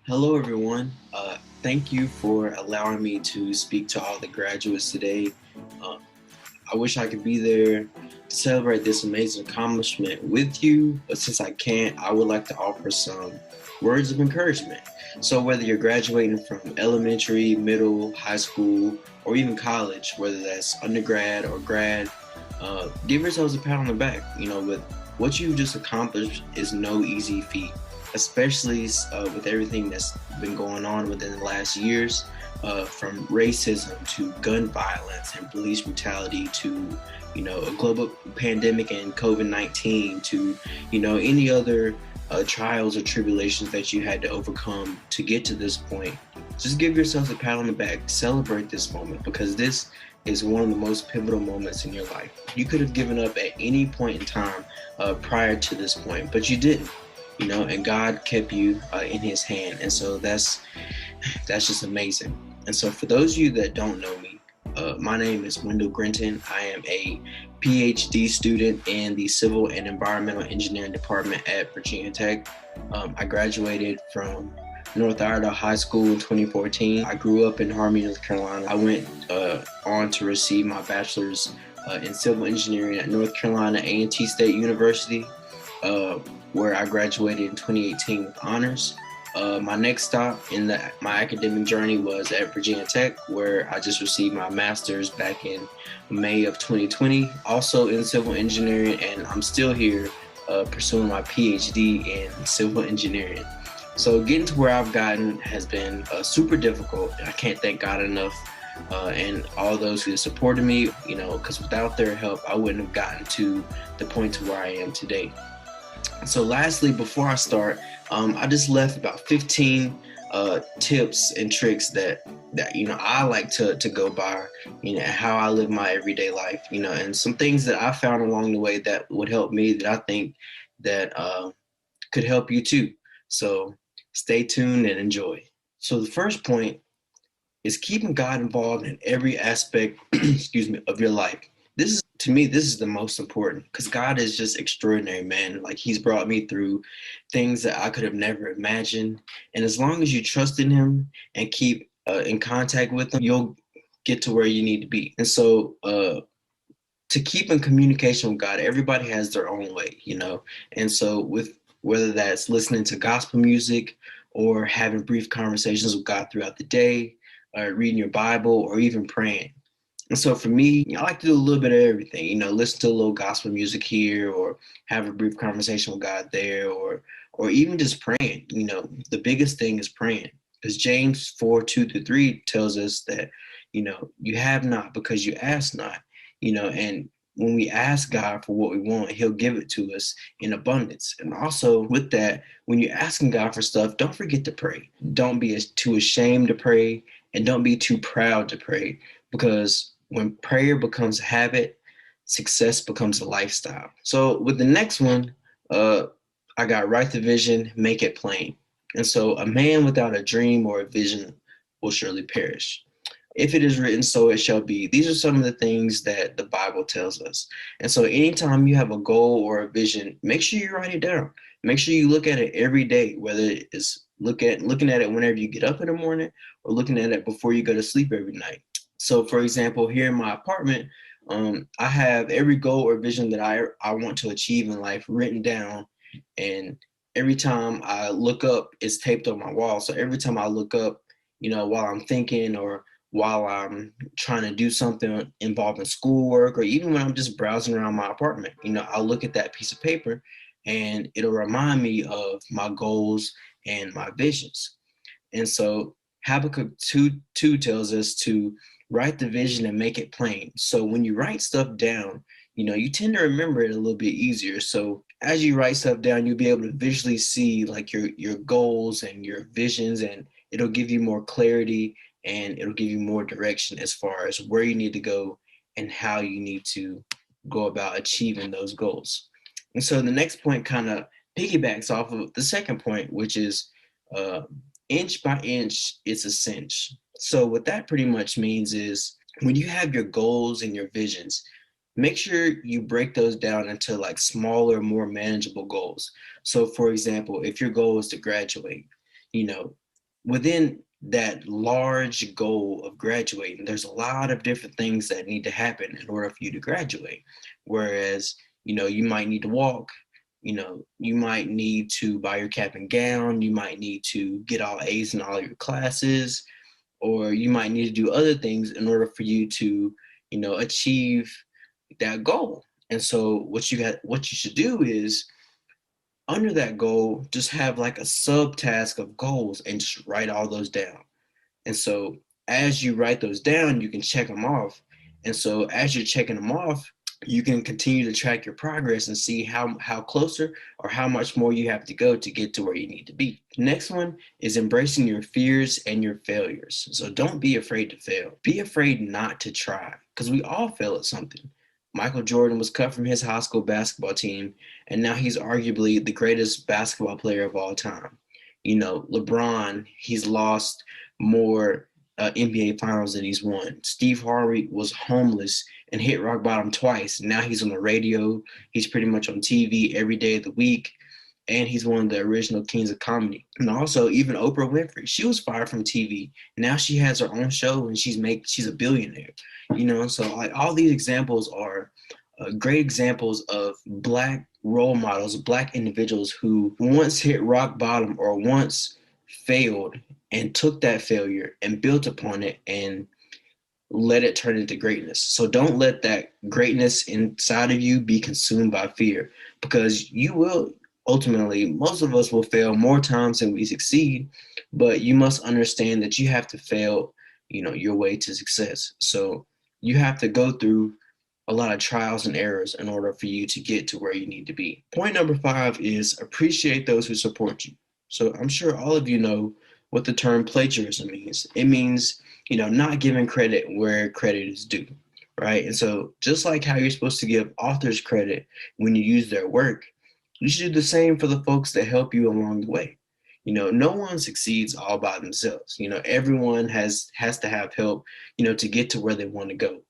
Hello, everyone. Thank you for allowing me to speak to all the graduates today. Uh, I wish I could be there to celebrate this amazing accomplishment with you, but since I can't, I would like to offer some words of encouragement. So, whether you're graduating from elementary, middle, high school, or even college, whether that's undergrad or grad, give yourselves a pat on the back. With what you've just accomplished is no easy feat, especially with everything that's been going on within the last years, from racism to gun violence and police brutality to, a global pandemic and COVID-19 to, any other trials or tribulations that you had to overcome to get to this point. Just give yourself a pat on the back, celebrate this moment because this is one of the most pivotal moments in your life. You could have given up at any point in time prior to this point, but you didn't, and God kept you in His hand, and so that's just amazing. And so, for those of you that don't know me, my name is Wendell Grinton. I am a PhD student in the Civil and Environmental Engineering Department at Virginia Tech. I graduated from North Iredell High School in 2014. I grew up in Harmony, North Carolina. I went on to receive my bachelor's in civil engineering at North Carolina A&T State University, uh, where I graduated in 2018 with honors. My next stop in my academic journey was at Virginia Tech, where I just received my master's back in May of 2020, also in civil engineering, and I'm still here pursuing my PhD in civil engineering. So getting to where I've gotten has been super difficult. I can't thank God enough and all those who supported me, because without their help, I wouldn't have gotten to the point to where I am today. So lastly, before I start, I just left about 15 tips and tricks that I like to go by, how I live my everyday life, and some things that I found along the way that would help me that I think that could help you too. So stay tuned and enjoy. So the first point is keeping God involved in every aspect, excuse me, of your life. To me, this is the most important because God is just extraordinary, man. Like He's brought me through things that I could have never imagined. And as long as you trust in Him and keep in contact with Him, you'll get to where you need to be. And so, to keep in communication with God, everybody has their own way, And so, with whether that's listening to gospel music or having brief conversations with God throughout the day, or reading your Bible, or even praying. And so for me, I like to do a little bit of everything, listen to a little gospel music here or have a brief conversation with God there or even just praying. The biggest thing is praying because James 4:2-3 tells us that, you have not because you ask not, and when we ask God for what we want, He'll give it to us in abundance. And also with that, when you're asking God for stuff, don't forget to pray. Don't be too ashamed to pray and don't be too proud to pray because when prayer becomes a habit, success becomes a lifestyle. So with the next one, I got write the vision, make it plain. And so a man without a dream or a vision will surely perish. If it is written, so it shall be. These are some of the things that the Bible tells us. And so anytime you have a goal or a vision, make sure you write it down. Make sure you look at it every day, whether it's looking at it whenever you get up in the morning or looking at it before you go to sleep every night. So for example, here in my apartment, I have every goal or vision that I want to achieve in life written down. And every time I look up, it's taped on my wall. So every time I look up, while I'm thinking or while I'm trying to do something involving schoolwork, or even when I'm just browsing around my apartment, I'll look at that piece of paper and it'll remind me of my goals and my visions. And so Habakkuk 2 tells us to write the vision and make it plain. So when you write stuff down, you tend to remember it a little bit easier. So as you write stuff down, you'll be able to visually see like your goals and your visions, and it'll give you more clarity and it'll give you more direction as far as where you need to go and how you need to go about achieving those goals. And so the next point kind of piggybacks off of the second point, which is uh, inch by inch, it's a cinch. So what that pretty much means is when you have your goals and your visions, make sure you break those down into like smaller, more manageable goals. So for example, if your goal is to graduate, you know, within that large goal of graduating, there's a lot of different things that need to happen in order for you to graduate. Whereas, you might need to walk, you might need to buy your cap and gown, you might need to get all A's in all your classes, or you might need to do other things in order for you to, achieve that goal. And so what you should do is under that goal, just have like a subtask of goals and just write all those down. And so as you write those down, you can check them off. And so as you're checking them off, you can continue to track your progress and see how closer or how much more you have to go to get to where you need to be. The next one is embracing your fears and your failures. So don't be afraid to fail. Be afraid not to try, because we all fail at something. Michael Jordan was cut from his high school basketball team, and now he's arguably the greatest basketball player of all time. LeBron, he's lost more NBA finals than he's won. Steve Harvey was homeless and hit rock bottom twice. Now he's on the radio. He's pretty much on TV every day of the week. And he's one of the original kings of comedy. And also, even Oprah Winfrey, she was fired from TV. Now she has her own show and she's a billionaire. So like all these examples are great examples of Black role models, Black individuals who once hit rock bottom or once failed and took that failure and built upon it and let it turn into greatness. So don't let that greatness inside of you be consumed by fear, because you will ultimately, most of us will fail more times than we succeed, but you must understand that you have to fail, your way to success. So you have to go through a lot of trials and errors in order for you to get to where you need to be. Point number 5 is appreciate those who support you. So I'm sure all of you know what the term plagiarism means. It means, not giving credit where credit is due, right? And so just like how you're supposed to give authors credit when you use their work, you should do the same for the folks that help you along the way. No one succeeds all by themselves. Everyone has to have help, to get to where they want to go.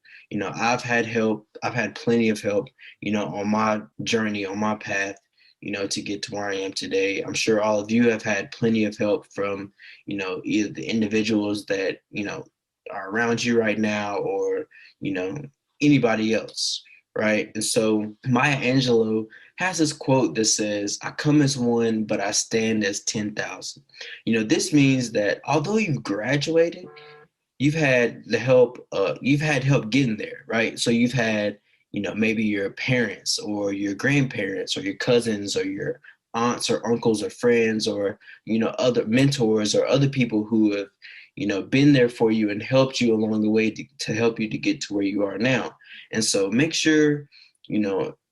I've had help. I've had plenty of help, on my journey, on my path, to get to where I am today. I'm sure all of you have had plenty of help from, either the individuals that, are around you right now or, anybody else, right? And so Maya Angelou has this quote that says, "I come as one, but I stand as 10,000." This means that although you've graduated, you've had help getting there, right? So you've had, maybe your parents or your grandparents or your cousins or your aunts or uncles or friends or, other mentors or other people who have, been there for you and helped you along the way to help you to get to where you are now. And so make sure,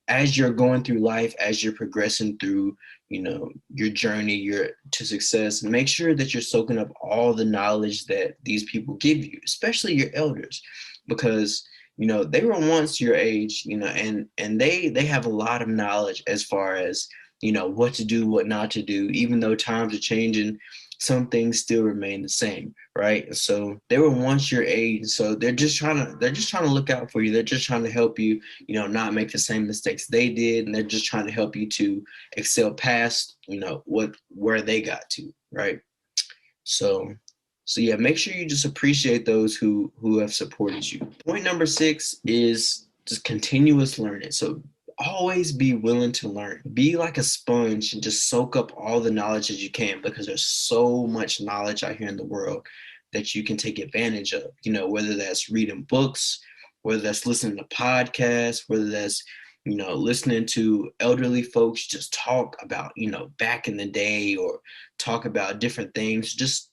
as you're going through life, as you're progressing through, your journey, to success, make sure that you're soaking up all the knowledge that these people give you, especially your elders, because, they were once your age, and they have a lot of knowledge as far as, what to do, what not to do. Even though times are changing, some things still remain the same, right? So they were once your age, so they're just trying to look out for you. They're just trying to help you, not make the same mistakes they did, and they're just trying to help you to excel past, where they got to, right? So yeah, make sure you just appreciate those who have supported you. Point number 6 is just continuous learning. So always be willing to learn. Be like a sponge and just soak up all the knowledge that you can, because there's so much knowledge out here in the world that you can take advantage of, whether that's reading books, whether that's listening to podcasts, whether that's, listening to elderly folks just talk about, back in the day, or talk about different things. Just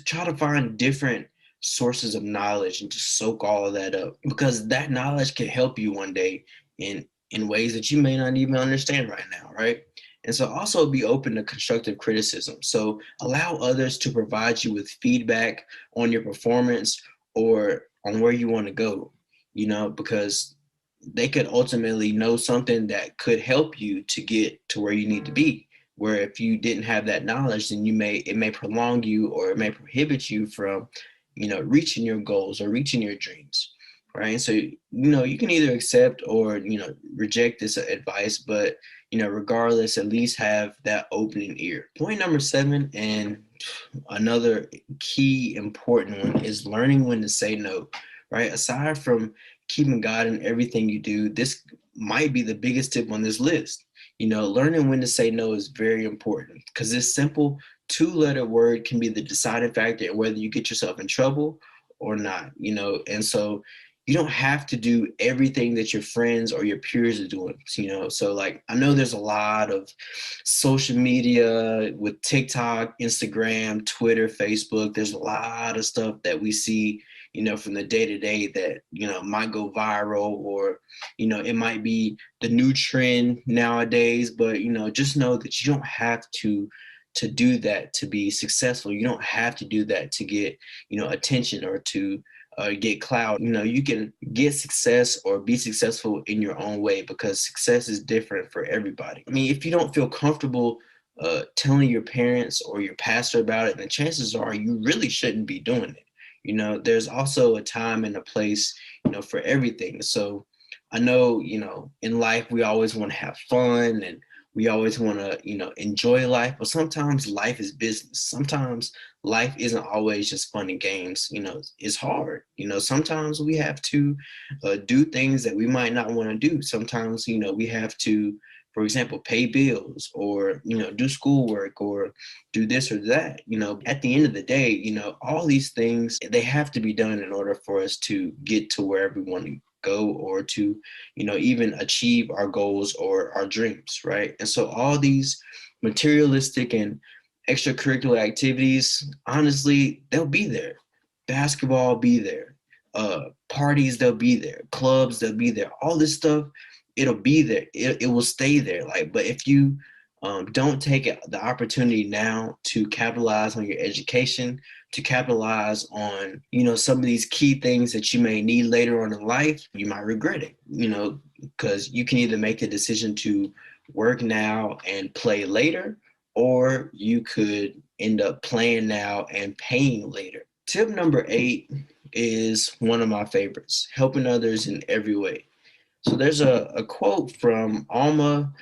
try to find different sources of knowledge and just soak all of that up, because that knowledge can help you one day in ways that you may not even understand right now, right? And so also be open to constructive criticism. So allow others to provide you with feedback on your performance or on where you want to go, because they could ultimately know something that could help you to get to where you need to be. Where if you didn't have that knowledge, then it may prolong you, or it may prohibit you from, reaching your goals or reaching your dreams, right? So, you can either accept or, reject this advice, but, regardless, at least have that opening ear. Point number 7, and another key important one, is learning when to say no, right? Aside from keeping God in everything you do, this might be the biggest tip on this list. Learning when to say no is very important because this simple 2-letter word can be the deciding factor in whether you get yourself in trouble or not, and so you don't have to do everything that your friends or your peers are doing, so like I know there's a lot of social media with TikTok, Instagram, Twitter, Facebook. There's a lot of stuff that we see, from the day to day that, might go viral, or, it might be the new trend nowadays, but, just know that you don't have to do that to be successful. You don't have to do that to get, attention or to get clout. You can get success or be successful in your own way because success is different for everybody. I mean, if you don't feel comfortable telling your parents or your pastor about it, then chances are you really shouldn't be doing it. There's also a time and a place, for everything. So I know, in life, we always want to have fun and we always want to, enjoy life, but sometimes life is business. Sometimes life isn't always just fun and games. It's hard. Sometimes we have to do things that we might not want to do. Sometimes, we have to, for example, pay bills or, do schoolwork or do this or that. At the end of the day, all these things, they have to be done in order for us to get to wherever we want to go or to, even achieve our goals or our dreams, right? And so all these materialistic and extracurricular activities, honestly, they'll be there. Basketball be there. Parties, they'll be there. Clubs, they'll be there. All this stuff, it'll be there. It will stay there. Like, but if you don't take the opportunity now to capitalize on your education, to capitalize on, some of these key things that you may need later on in life, you might regret it, because you can either make the decision to work now and play later, or you could end up playing now and paying later. Tip number 8 is one of my favorites: helping others in every way. So there's a quote from Alma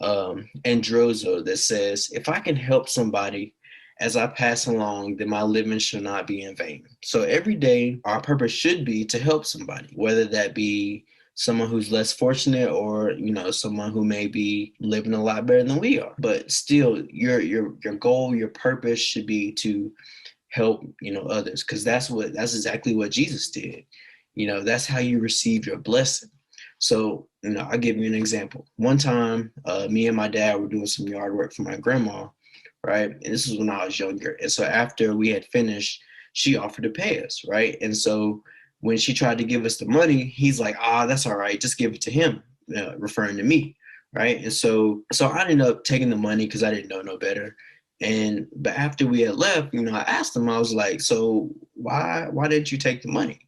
Androzo that says, "If I can help somebody as I pass along, then my living shall not be in vain." So every day, our purpose should be to help somebody, whether that be someone who's less fortunate or, someone who may be living a lot better than we are. But still, your goal, your purpose should be to help, others, because that's exactly what Jesus did. That's how you receive your blessing. So, I'll give you an example. One time, me and my dad were doing some yard work for my grandma, right? And this was when I was younger. And so after we had finished, she offered to pay us, right? And so when she tried to give us the money, he's like, that's all right, just give it to him, referring to me, right? And so I ended up taking the money because I didn't know no better. But after we had left, I asked him, I was like, so why didn't you take the money?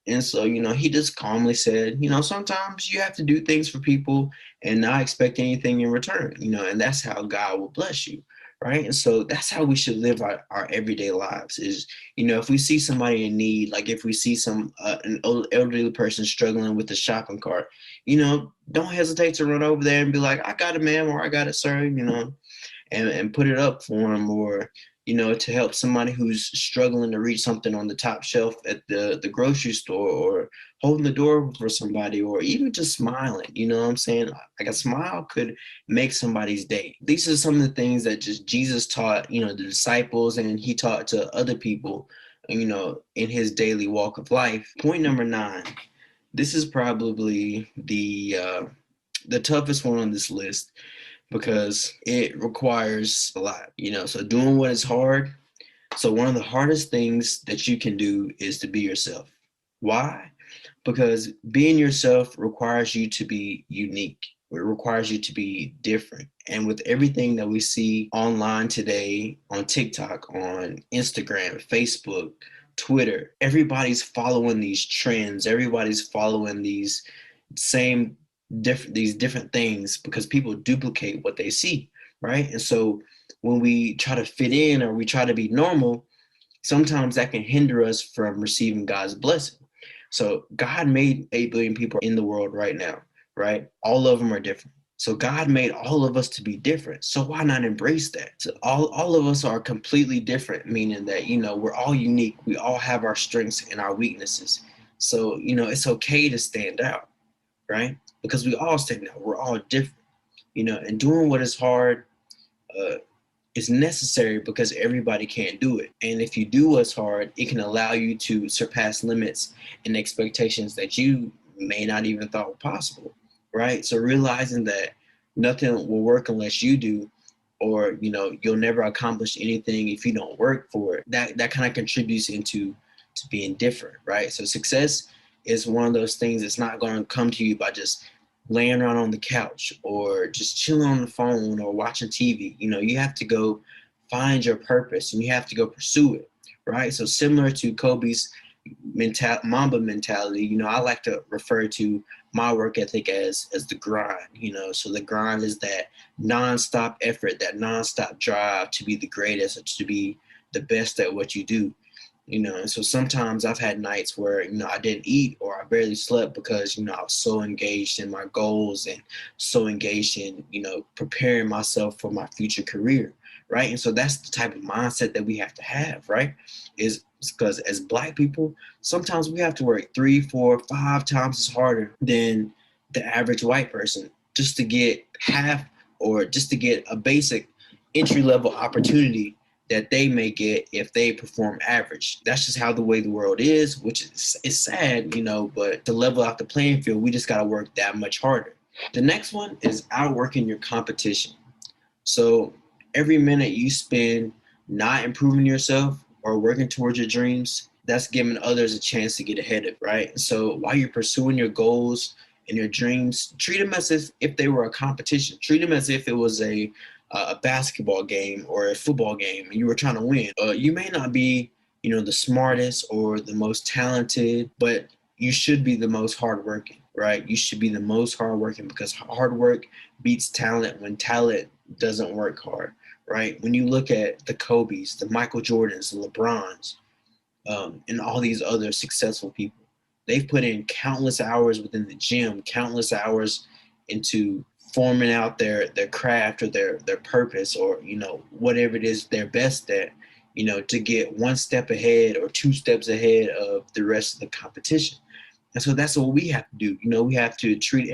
And so, he just calmly said, sometimes you have to do things for people and not expect anything in return, and that's how God will bless you. Right. And so that's how we should live our everyday lives is, if we see somebody in need, like if we see an elderly person struggling with the shopping cart, don't hesitate to run over there and be like, "I got it, ma'am," or "I got it, sir," and put it up for them, or to help somebody who's struggling to reach something on the top shelf at the grocery store, or holding the door for somebody, or even just smiling. You know what I'm saying? Like a smile could make somebody's day. These are some of the things that just Jesus taught, the disciples, and he taught to other people, in his daily walk of life. Point number 9. This is probably the toughest one on this list, because it requires a lot, so doing what is hard. So one of the hardest things that you can do is to be yourself. Why? Because being yourself requires you to be unique. It requires you to be different. And with everything that we see online today, on TikTok, on Instagram, Facebook, Twitter, everybody's following these trends. Everybody's following these different things because people duplicate what they see, right? And so when we try to fit in or we try to be normal, sometimes that can hinder us from receiving God's blessing. So God made 8 billion people in the world right now, right? All of them are different. So God made all of us to be different. So why not embrace that? So all of us are completely different, meaning that, we're all unique. We all have our strengths and our weaknesses. So, it's okay to stand out, right? Because we all stand out. We're all different, and doing what is hard uh, is necessary because everybody can't do it. And if you do what's hard, it can allow you to surpass limits and expectations that you may not even thought were possible, right? So realizing that nothing will work unless you do, or you'll never accomplish anything if you don't work for it. That kind of contributes into to being different, right? So success is one of those things that's not going to come to you by just laying around on the couch or just chilling on the phone or watching TV. You have to go find your purpose and you have to go pursue it, right? So similar to Kobe's Mamba mentality, I like to refer to my work ethic as the grind. So the grind is that nonstop effort, that nonstop drive to be the greatest, to be the best at what you do. And so sometimes I've had nights where, I didn't eat or I barely slept because, I was so engaged in my goals and so engaged in, preparing myself for my future career, right? And so that's the type of mindset that we have to have, right? Is because as Black people, sometimes we have to work 3, 4, 5 times as harder than the average white person just to get half or just to get a basic entry level opportunity that they may get if they perform average. That's just how the way the world is, which is sad, but to level out the playing field, we just got to work that much harder. The next one is outworking your competition. So every minute you spend not improving yourself or working towards your dreams, that's giving others a chance to get ahead of, right? So while you're pursuing your goals and your dreams, treat them as if they were a competition. Treat them as if it was a basketball game or a football game and you were trying to win. You may not be, the smartest or the most talented, but you should be the most hardworking, right? You should be the most hardworking because hard work beats talent when talent doesn't work hard, right? When you look at the Kobe's, the Michael Jordans, the LeBrons, and all these other successful people, they've put in countless hours within the gym, countless hours into forming out their craft or their purpose or whatever it is they're best at, to get 1 step ahead or 2 steps ahead of the rest of the competition. And so that's what we have to do. We have to treat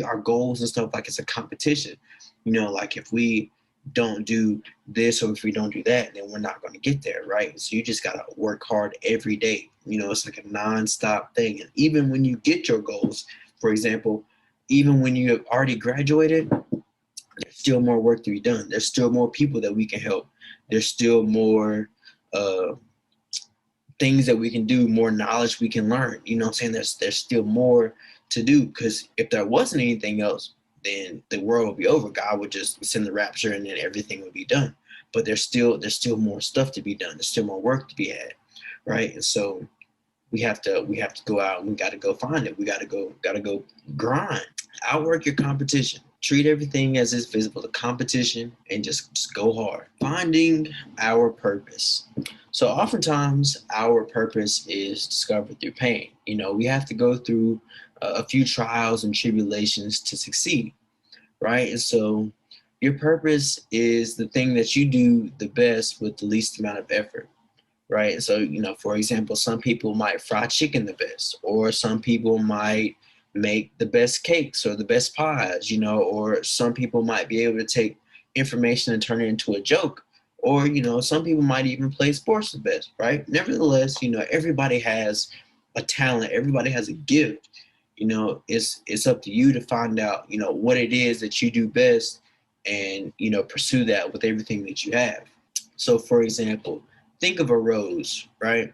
our goals and stuff like it's a competition. Like if we don't do this or if we don't do that, then we're not going to get there, right? So you just got to work hard every day. It's like a nonstop thing. And even when you get your goals, for example, even when you have already graduated, there's still more work to be done. There's still more people that we can help. There's still more things that we can do, more knowledge we can learn. You know what I'm saying? There's still more to do, because if there wasn't anything else, then the world would be over. God would just send the rapture and then everything would be done. But there's still more stuff to be done. There's still more work to be had, right? And so we have to go out and we got to go find it. We got to go grind, outwork your competition. Treat everything as it's visible, the competition, and just go hard. Finding our purpose. So oftentimes our purpose is discovered through pain. We have to go through a few trials and tribulations to succeed, right? And so your purpose is the thing that you do the best with the least amount of effort, right? So, for example, some people might fry chicken the best, or some people might make the best cakes or the best pies, or some people might be able to take information and turn it into a joke, or, some people might even play sports the best, right? Nevertheless, everybody has a talent, everybody has a gift. It's up to you to find out, what it is that you do best and, pursue that with everything that you have. So, for example, think of a rose, right?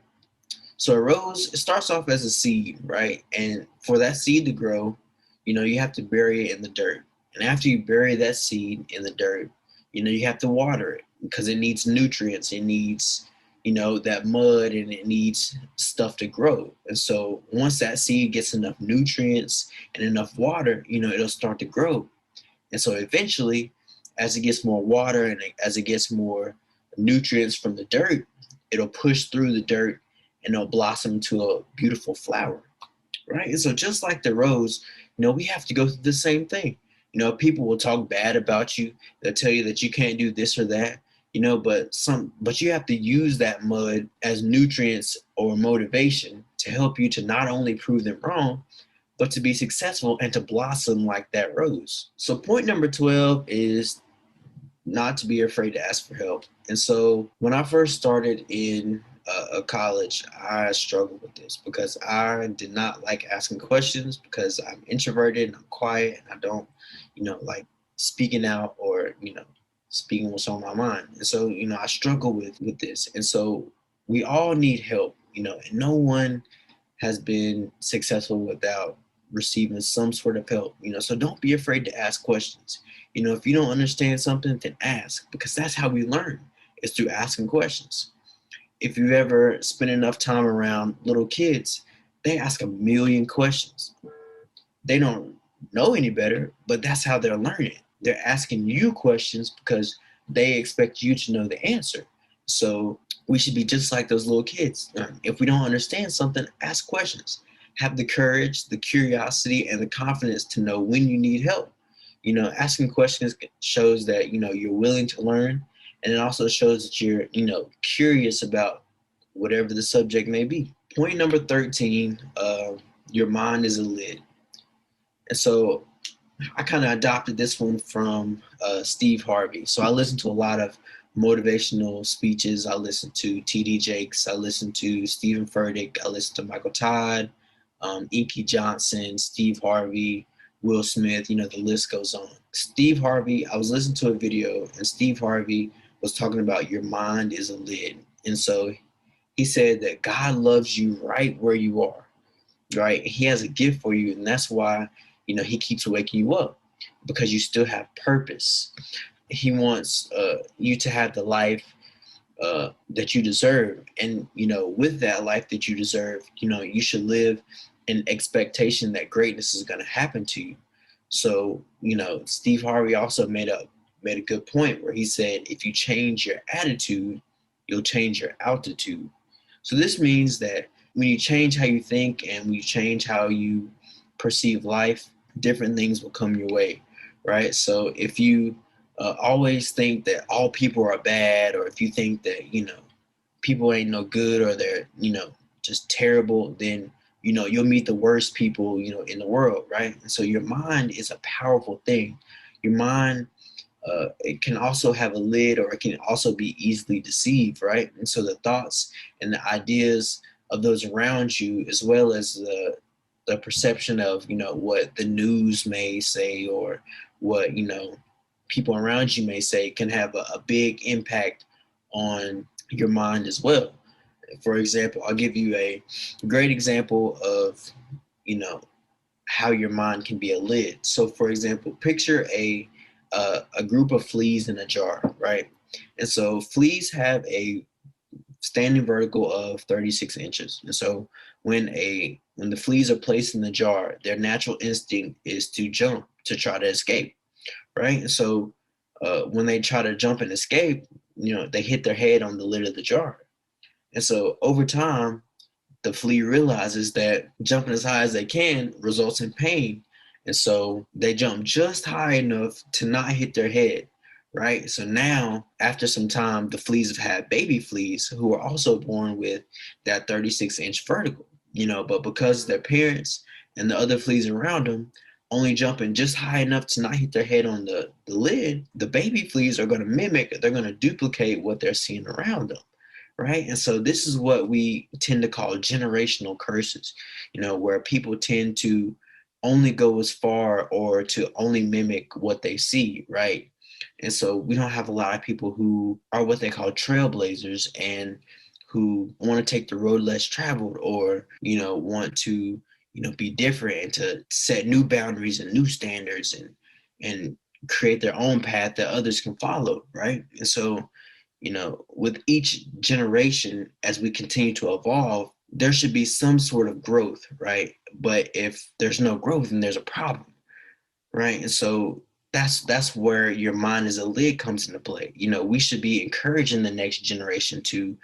So a rose, it starts off as a seed, right? And for that seed to grow, you have to bury it in the dirt. And after you bury that seed in the dirt, you have to water it because it needs nutrients. It needs, that mud, and it needs stuff to grow. And so once that seed gets enough nutrients and enough water, it'll start to grow. And so eventually, as it gets more water and as it gets more nutrients from the dirt, it'll push through the dirt and it'll blossom to a beautiful flower, right? And so just like the rose, we have to go through the same thing. People will talk bad about you. They'll tell you that you can't do this or that, but you have to use that mud as nutrients or motivation to help you to not only prove them wrong, but to be successful and to blossom like that rose. So point number 12 is not to be afraid to ask for help. And so when I first started in a college, I struggled with this because I did not like asking questions because I'm introverted and I'm quiet and I don't, like speaking out or, speaking what's on my mind. And so, I struggle with this. And so we all need help, and no one has been successful without receiving some sort of help, so don't be afraid to ask questions. If you don't understand something, then ask, because that's how we learn, is through asking questions. If you've ever spent enough time around little kids, they ask a million questions. They don't know any better, but that's how they're learning. They're asking you questions because they expect you to know the answer. So we should be just like those little kids. If we don't understand something, ask questions. Have the courage, the curiosity, and the confidence to know when you need help. Asking questions shows that, you're willing to learn. And it also shows that you're, curious about whatever the subject may be. Point number 13, your mind is a lid. And so I kind of adopted this one from Steve Harvey. So I listen to a lot of motivational speeches. I listen to T.D. Jakes. I listen to Stephen Furtick. I listen to Michael Todd, Inky Johnson, Steve Harvey, Will Smith, the list goes on. Steve Harvey, I was listening to a video and Steve Harvey was talking about your mind is a lid. And so he said that God loves you right where you are, right? He has a gift for you. And that's why, he keeps waking you up, because you still have purpose. He wants you to have the life that you deserve. And, with that life that you deserve, you should live in expectation that greatness is going to happen to you. So, Steve Harvey also made a good point where he said, if you change your attitude, you'll change your altitude. So this means that when you change how you think and when you change how you perceive life, different things will come your way, right? So if you always think that all people are bad, or if you think that, people ain't no good, or they're, just terrible, then, you'll meet the worst people, in the world, right? And so your mind is a powerful thing. Your mind, it can also have a lid, or it can also be easily deceived, right? And so the thoughts and the ideas of those around you, as well as the perception of, what the news may say, or what, people around you may say, can have a big impact on your mind as well. For example, I'll give you a great example of, how your mind can be a lid. So for example, picture a group of fleas in a jar, right? And so fleas have a standing vertical of 36 inches. And so when the fleas are placed in the jar, their natural instinct is to jump to try to escape, right? And so when they try to jump and escape, they hit their head on the lid of the jar. And so over time, the flea realizes that jumping as high as they can results in pain. And so they jump just high enough to not hit their head, right? So now, after some time, the fleas have had baby fleas who are also born with that 36-inch vertical, but because their parents and the other fleas around them only jumping just high enough to not hit their head on the lid, the baby fleas are going to mimic, they're going to duplicate what they're seeing around them. Right. And so this is what we tend to call generational curses, where people tend to only go as far or to only mimic what they see. Right. And so we don't have a lot of people who are what they call trailblazers and who want to take the road less traveled, or, want to, be different and to set new boundaries and new standards and create their own path that others can follow. Right. And so, with each generation, as we continue to evolve, there should be some sort of growth, right? But if there's no growth, then there's a problem, right? And so that's where your mind as a lid comes into play. You know, we should be encouraging the next generation to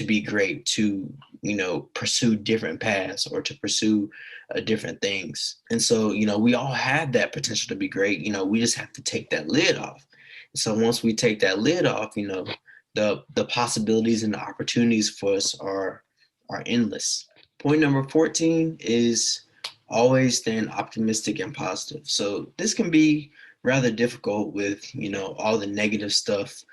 be great, to, you know, pursue different paths or to pursue different things. And so, you know, we all have that potential to be great. You know, we just have to take that lid off. So once we take that lid off, you know, the possibilities and the opportunities for us are endless. Point number 14 is always staying optimistic and positive. So this can be rather difficult with, you know, all the negative stuff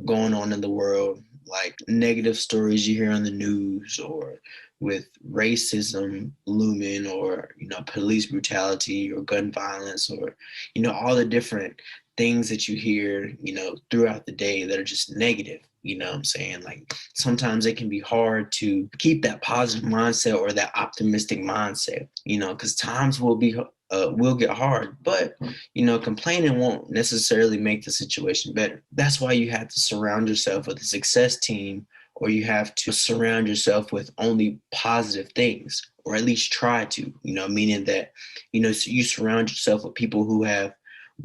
going on in the world, like negative stories you hear on the news, or with racism looming, or, you know, police brutality or gun violence, or, you know, all the different things that you hear, you know, throughout the day that are just negative. You know what I'm saying? Like sometimes it can be hard to keep that positive mindset or that optimistic mindset, you know, because times will get hard, but, you know, complaining won't necessarily make the situation better. That's why you have to surround yourself with a success team, or you have to surround yourself with only positive things, or at least try to, you know, meaning that, you know, so you surround yourself with people who have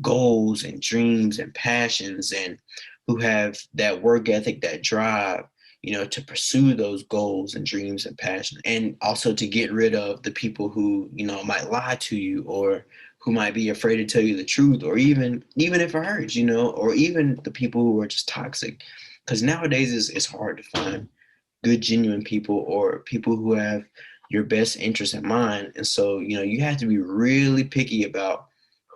goals and dreams and passions, and who have that work ethic, that drive, you know, to pursue those goals and dreams and passion, and also to get rid of the people who, you know, might lie to you, or who might be afraid to tell you the truth, or even if it hurts, you know, or even the people who are just toxic. Because nowadays it's hard to find good, genuine people, or people who have your best interest in mind. And so, you know, you have to be really picky about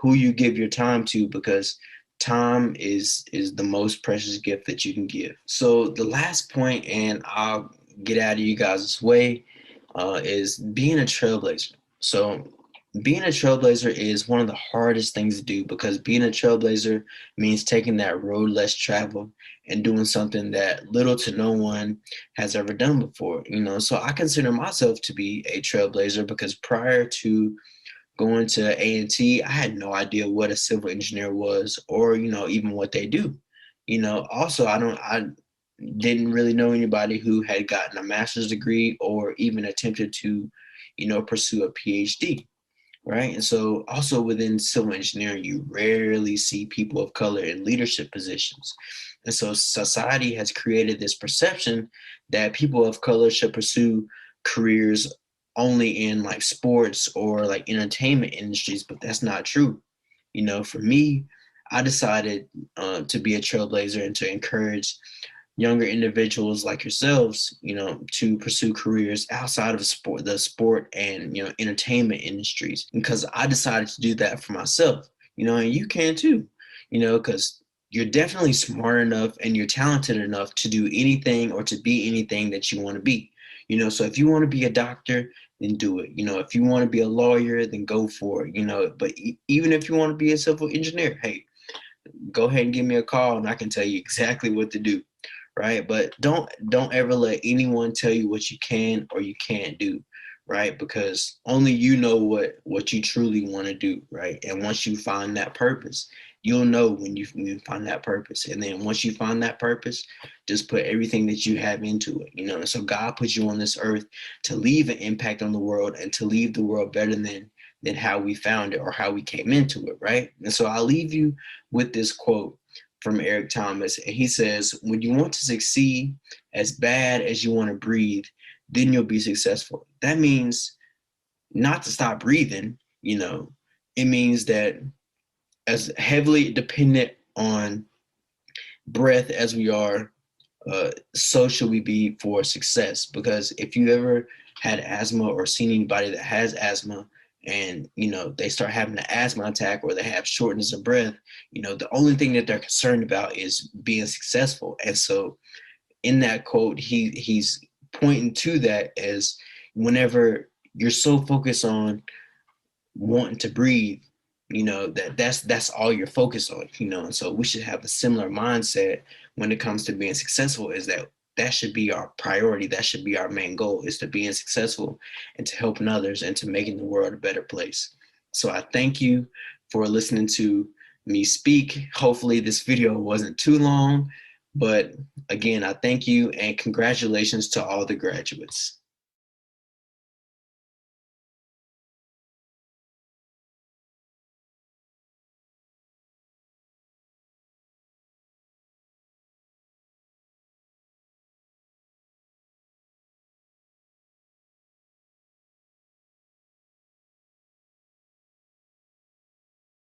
who you give your time to, because time is the most precious gift that you can give. So the last point, and I'll get out of you guys' way, is being a trailblazer. So being a trailblazer is one of the hardest things to do, because being a trailblazer means taking that road less traveled and doing something that little to no one has ever done before. You know, so I consider myself to be a trailblazer, because prior to going to A&T, I had no idea what a civil engineer was, or, you know, even what they do. You know, also I didn't really know anybody who had gotten a master's degree, or even attempted to, you know, pursue a PhD, right? And so also within civil engineering, you rarely see people of color in leadership positions. And so society has created this perception that people of color should pursue careers only in like sports or like entertainment industries, but that's not true. You know, for me, I decided to be a trailblazer and to encourage younger individuals like yourselves, you know, to pursue careers outside of the sport and, you know, entertainment industries. Because I decided to do that for myself, you know, and you can too, you know, because you're definitely smart enough and you're talented enough to do anything or to be anything that you want to be. You know, so if you want to be a doctor, then do it. You know, if you want to be a lawyer, then go for it. You know, but even if you want to be a civil engineer, hey, go ahead and give me a call and I can tell you exactly what to do, right? But don't ever let anyone tell you what you can or you can't do, right? Because only you know what you truly want to do, right? And once you find that purpose, you'll know when you find that purpose. And then once you find that purpose, just put everything that you have into it, you know. And so God put you on this earth to leave an impact on the world, and to leave the world better than how we found it or how we came into it, right? And so I'll leave you with this quote from Eric Thomas. And he says, when you want to succeed as bad as you want to breathe, then you'll be successful. That means not to stop breathing, you know. It means that as heavily dependent on breath as we are, so should we be for success. Because if you ever had asthma or seen anybody that has asthma, and, you know, they start having an asthma attack or they have shortness of breath, you know, the only thing that they're concerned about is being successful. And so in that quote, he's pointing to that as, whenever you're so focused on wanting to breathe, you know, that's all you're focused on, you know. And so we should have a similar mindset when it comes to being successful, is that that should be our priority. That should be our main goal, is to being successful and to helping others and to making the world a better place. So I thank you for listening to me speak. Hopefully this video wasn't too long, but again, I thank you and congratulations to all the graduates.